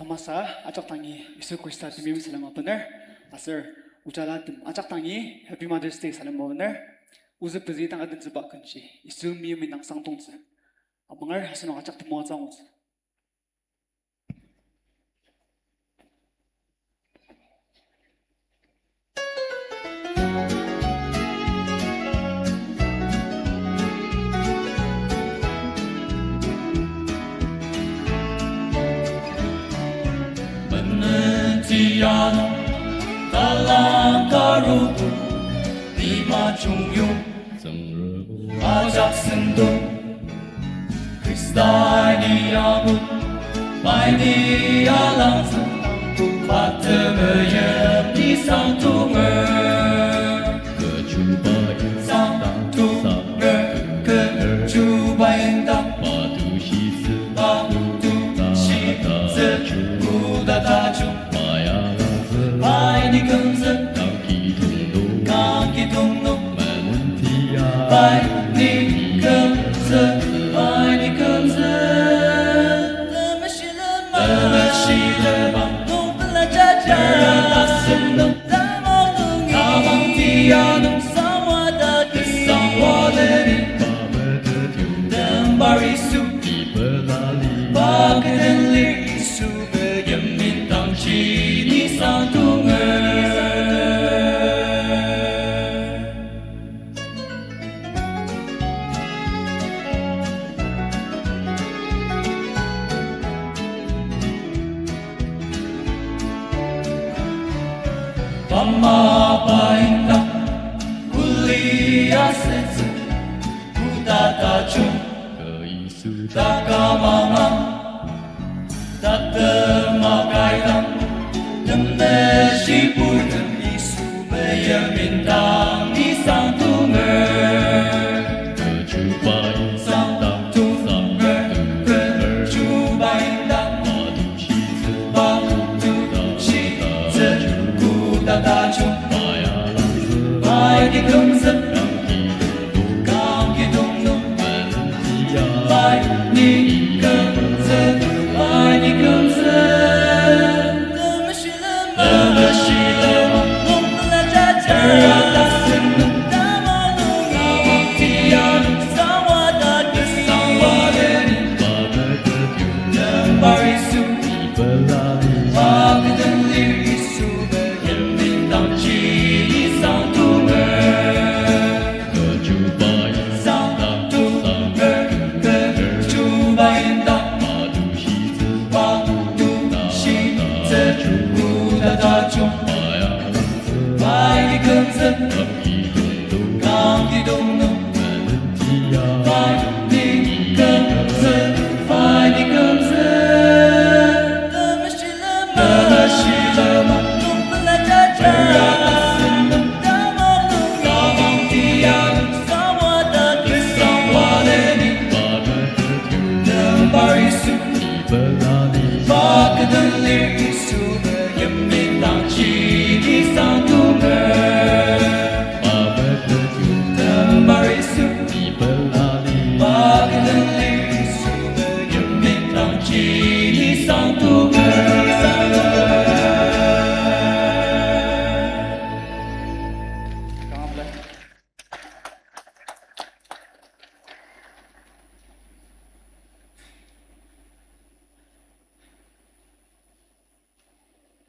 Tomasa ajak tangi isu kuista timim salam benar. Asar ujala tim ajak tangi Happy Mother's Day salam benar. Uzu pezi tang adin zebak kunci isu mi minang sang tongzi. Abangar hasan ajak tim wajang uzi. Tiano dalam karutu lima cuyung ajak sentuh Kristaniamu mai di alam pada meyem di sang tunger kecubain sang tunger kecubain tak padu shi se kuda taju爱你更深，刚激动怒，没问题呀。爱你更深，爱你更深。那么喜乐吗？我本来在这儿，大声的，他往地下弄上我的地，上我的地，等把一束，把个灯里一束的人民当起你上头。Mama bainda kuliah setse kudata chung keisu takamama tatemakaitang demeshi pudem isu meyemintang di sang tunger kecubain sang tunger kecubain dan padu shi大chung爱你更深，刚激动怒，爱你更深，爱你更深。那么喜乐吗？我本来在这儿，大声的，他往地下弄上我的地，上我的地，能把一束，把个灯里一束。当起你上土儿，上土儿，就把人当把土西子，古大大中，爱你更深，刚激动怒，爱你更深，爱你更深，那么喜乐吗？把个灯里一束。